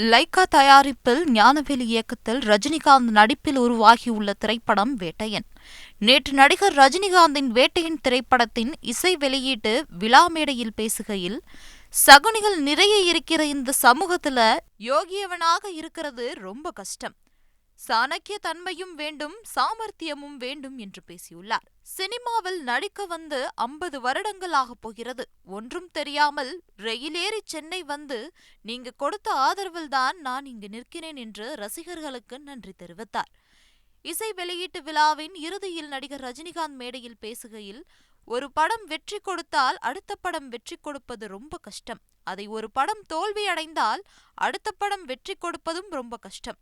Lyca தயாரிப்பில் ஞானவேல் இயக்கத்தில் ரஜினிகாந்த் நடிப்பில் உருவாகியுள்ள திரைப்படம் வேட்டையன். நேற்று நடிகர் ரஜினிகாந்தின் வேட்டையன் திரைப்படத்தின் இசை வெளியீட்டு விழா மேடையில் பேசுகையில், சகுனிகள் நிறைய இருக்கிற இந்த சமூகத்துல யோகியவனாக இருக்கிறது ரொம்ப கஷ்டம். சாணக்கிய தன்மையும் வேண்டும், சாமர்த்தியமும் வேண்டும் என்று பேசியுள்ளார். சினிமாவில் நடிக்க வந்து 50 வருடங்கள் ஆகப் போகிறது. ஒன்றும் தெரியாமல் ரயிலேறி சென்னை வந்து நீங்க கொடுத்த ஆதரவில்தான் நான் இங்கு நிற்கிறேன் என்று ரசிகர்களுக்கு நன்றி தெரிவித்தார். இசை வெளியீட்டு விழாவின் இறுதியில் நடிகர் ரஜினிகாந்த் மேடையில் பேசுகையில், ஒரு படம் வெற்றி கொடுத்தால் அடுத்த படம் வெற்றி கொடுப்பது ரொம்ப கஷ்டம். அதை ஒரு படம் தோல்வி அடைந்தால் அடுத்த படம் வெற்றி கொடுப்பதும் ரொம்ப கஷ்டம்.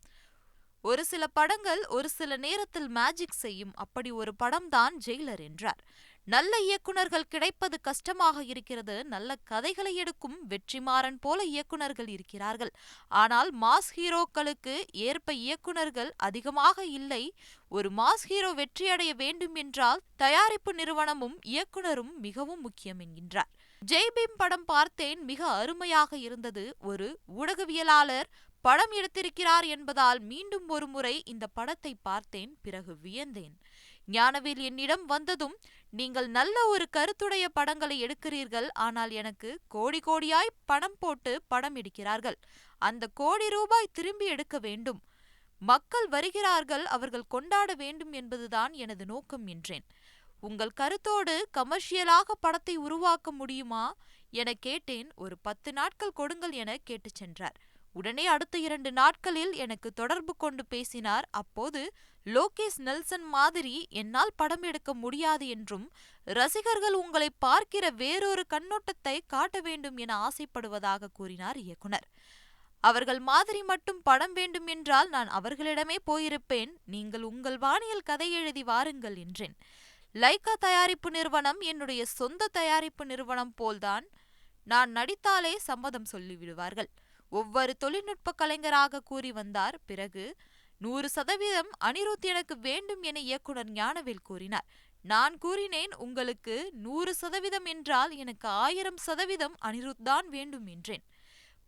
ஒரு சில படங்கள் ஒரு சில நேரத்தில் மேஜிக் செய்யும். அப்படி ஒரு படம்தான் ஜெயிலர் என்றார். நல்ல இயக்குனர்கள் கிடைப்பது கஷ்டமாக இருக்கிறது. நல்ல கதைகளை எடுக்கும் வெற்றிமாறன் போல இயக்குனர்கள் இருக்கிறார்கள். ஆனால் மாஸ் ஹீரோக்களுக்கு ஏற்ப இயக்குனர்கள் அதிகமாக இல்லை. ஒரு மாஸ் ஹீரோ வெற்றியடைய வேண்டும் என்றால் தயாரிப்பு நிறுவனமும் இயக்குனரும் மிகவும் முக்கியம் என்கின்றார். ஜெய்பீம் படம் பார்த்தேன், மிக அருமையாக இருந்தது. ஒரு ஊடகவியலாளர் படம் எடுத்திருக்கிறார் என்பதால் மீண்டும் ஒரு முறை இந்த படத்தை பார்த்தேன். பிறகு வியந்தேன். ஞானவேல் என்னிடம் வந்ததும், நீங்கள் நல்ல ஒரு கருத்துடைய படங்களை எடுக்கிறீர்கள், ஆனால் எனக்கு கோடி கோடியாய் பணம் போட்டு படம் எடுக்கிறார்கள். அந்த கோடி ரூபாய் திரும்பி எடுக்க வேண்டும். மக்கள் வருகிறார்கள், அவர்கள் கொண்டாட வேண்டும் என்பதுதான் எனது நோக்கம் என்றேன். உங்கள் கருத்தோடு கமர்ஷியலாக படத்தை உருவாக்க முடியுமா என கேட்டேன். ஒரு 10 நாட்கள் கொடுங்கள் என கேட்டுச் சென்றார். உடனே அடுத்த 2 நாட்களில் எனக்கு தொடர்பு கொண்டு பேசினார். அப்போது லோகேஷ் நெல்சன் மாதிரி என்னால் படம் எடுக்க முடியாது என்றும், ரசிகர்கள் உங்களை பார்க்கிற வேறொரு கண்ணோட்டத்தை காட்ட வேண்டும் என ஆசைப்படுவதாக கூறினார் இயக்குனர். அவர்கள் மாதிரி மட்டும் படம் வேண்டும் என்றால் நான் அவர்களிடமே போயிருப்பேன். நீங்கள் உங்கள் பாணியில் கதை எழுதி வாருங்கள் என்றேன். லைகா தயாரிப்பு நிறுவனம் என்னுடைய சொந்த தயாரிப்பு நிறுவனம் போல்தான். நான் நடித்தாலே சம்மதம் சொல்லிவிடுவார்கள். ஒவ்வொரு தொழில்நுட்ப கலைஞராக கூறி வந்தார். பிறகு 100% அனிருத் எனக்கு வேண்டும் என இயக்குனர் ஞானவேல் கூறினார். நான் கூறினேன், உங்களுக்கு 100% என்றால் எனக்கு 1000% அனிருத் தான் வேண்டும் என்றேன்.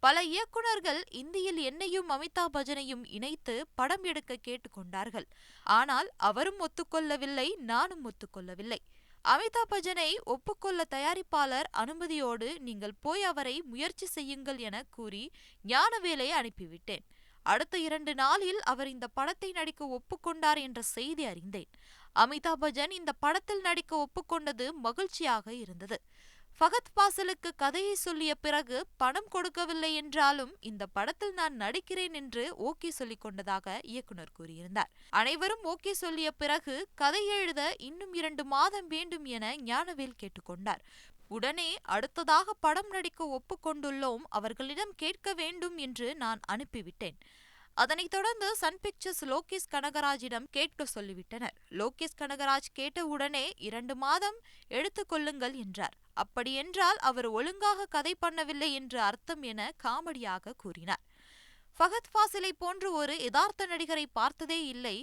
பல இயக்குனர்கள் இந்தியில் என்னையும் அமிதாப் பச்சனையும் இணைத்து படம் எடுக்க கேட்டுக்கொண்டார்கள். ஆனால் அவரும் ஒத்துக்கொள்ளவில்லை, நானும் ஒத்துக்கொள்ளவில்லை. அமிதாப் பச்சனை ஒப்புக்கொள்ள தயாரிப்பாளர் அனுமதியோடு நீங்கள் போய் அவரை முயற்சி செய்யுங்கள் என கூறி ஞானவேலை அனுப்பிவிட்டேன். அடுத்த 2 நாளில் அவர் இந்த படத்தை நடிக்க ஒப்புக்கொண்டார் என்ற செய்தி அறிந்தேன். அமிதாப் பச்சன் இந்த படத்தில் நடிக்க ஒப்புக்கொண்டது மகிழ்ச்சியாக இருந்தது. ஃபகத் ஃபாசிலுக்கு கதையை சொல்லிய பிறகு பணம் கொடுக்கவில்லை என்றாலும் இந்த படத்தில் நான் நடிக்கிறேன் என்று ஓகே சொல்லிக் கொண்டதாக இயக்குனர் கூறியிருந்தார். அனைவரும் ஓகே சொல்லிய பிறகு கதை எழுத இன்னும் 2 மாதம் வேண்டும் என ஞானவேல் கேட்டுக்கொண்டார். உடனே அடுத்ததாக படம் நடிக்க ஒப்புக்கொண்டுள்ளோம், அவர்களிடம் கேட்க வேண்டும் என்று நான் அனுப்பிவிட்டேன். அதனைத் தொடர்ந்து சன் பிக்சர்ஸ் லோகேஷ் கனகராஜிடம் கேட்க சொல்லிவிட்டனர். லோகேஷ் கனகராஜ் கேட்ட உடனே 2 மாதம் எடுத்துக் கொள்ளுங்கள் என்றார். அப்படியென்றால் அவர் ஒழுங்காக கதை பண்ணவில்லை என்று அர்த்தம் என காமெடியாக கூறினார். ஃபகத் ஃபாசிலை போன்று ஒரு யதார்த்த நடிகரை பார்த்ததே இல்லை.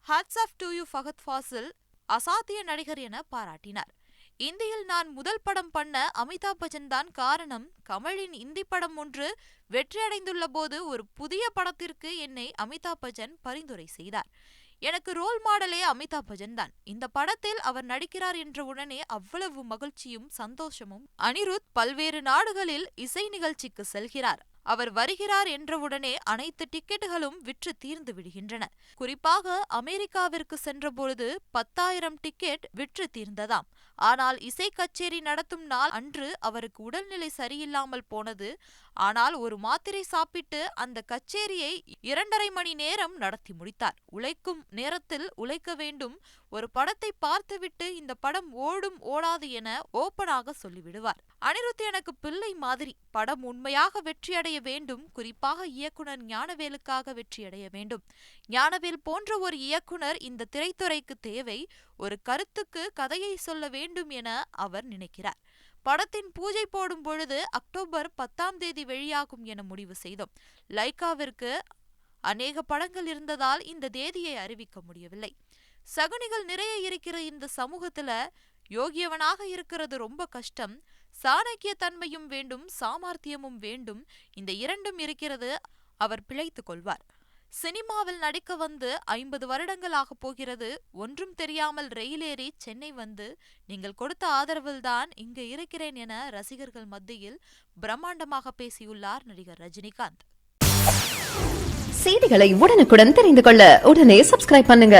Hats off to you Fahadh Faasil, அசாத்திய நடிகர் என பாராட்டினார். இந்தியில் நான் முதல் படம் பண்ண அமிதாப் பச்சன் தான் காரணம். கமலின் இந்தி படம் ஒன்று வெற்றியடைந்துள்ள போது ஒரு புதிய படத்திற்கு என்னை அமிதாப் பச்சன் பரிந்துரை செய்தார். எனக்கு ரோல் மாடலே அமிதாப் பச்சன் தான். இந்த படத்தில் அவர் நடிக்கிறார் என்ற உடனே அவ்வளவு மகிழ்ச்சியும் சந்தோஷமும். அனிருத் பல்வேறு நாடுகளில் இசை நிகழ்ச்சிக்கு செல்கிறார். அவர் வருகிறார் என்றவுடனே அனைத்து டிக்கெட்டுகளும் விற்று தீர்ந்து விடுகின்றன. குறிப்பாக அமெரிக்காவிற்கு சென்றபொழுது 10,000 டிக்கெட் விற்று தீர்ந்ததாம். ஆனால் இசை கச்சேரி நடத்தும் நாள் அன்று அவருக்கு உடல்நிலை சரியில்லாமல் போனது. ஆனால் ஒரு மாத்திரை சாப்பிட்டு அந்த கச்சேரியை 2.5 மணி நேரம் நடத்தி முடித்தார். உழைக்கும் நேரத்தில் உழைக்க வேண்டும். ஒரு படத்தை பார்த்துவிட்டு இந்த படம் ஓடும் ஓடாது என ஓப்பனாக சொல்லிவிடுவார். அனிருத் எனக்கு பிள்ளை மாதிரி. படம் உண்மையாக வெற்றியடைய வேண்டும். குறிப்பாக இயக்குனர் ஞானவேலுக்காக வெற்றியடைய வேண்டும். ஞானவேல் போன்ற ஒரு இயக்குனர் இந்த திரைத்துறைக்கு தேவை. ஒரு கருத்துக்கு கதையை சொல்ல வேண்டும் என அவர் நினைக்கிறார். படத்தின் பூஜை போடும் பொழுது அக்டோபர் 10ஆம் தேதி வெளியாகும் என முடிவு செய்தோம். லைகாவிற்கு அநேக படங்கள் இருந்ததால் இந்த தேதியை அறிவிக்க முடியவில்லை. சகுனிகள் நிறைய இருக்கிற இந்த சமூகத்துல யோகியவனாக இருக்கிறது ரொம்ப கஷ்டம். சாணக்கிய தன்மையும் வேண்டும், சாமர்த்தியமும் வேண்டும். இந்த இரண்டும் இருக்கிறது. அவர் பிழைத்துக் கொள்வார். சினிமாவில் நடிக்க வந்து 50 வருடங்களாக போகிறது. ஒன்றும் தெரியாமல் ரயில் ஏறி சென்னை வந்து நீங்கள் கொடுத்த ஆதரவில்தான் இங்கு இருக்கிறேன் என ரசிகர்கள் மத்தியில் பிரம்மாண்டமாக பேசியுள்ளார் நடிகர் ரஜினிகாந்த். செய்திகளை உடனுக்குடன் தெரிந்து கொள்ள உடனே சப்ஸ்கிரைப் பண்ணுங்க.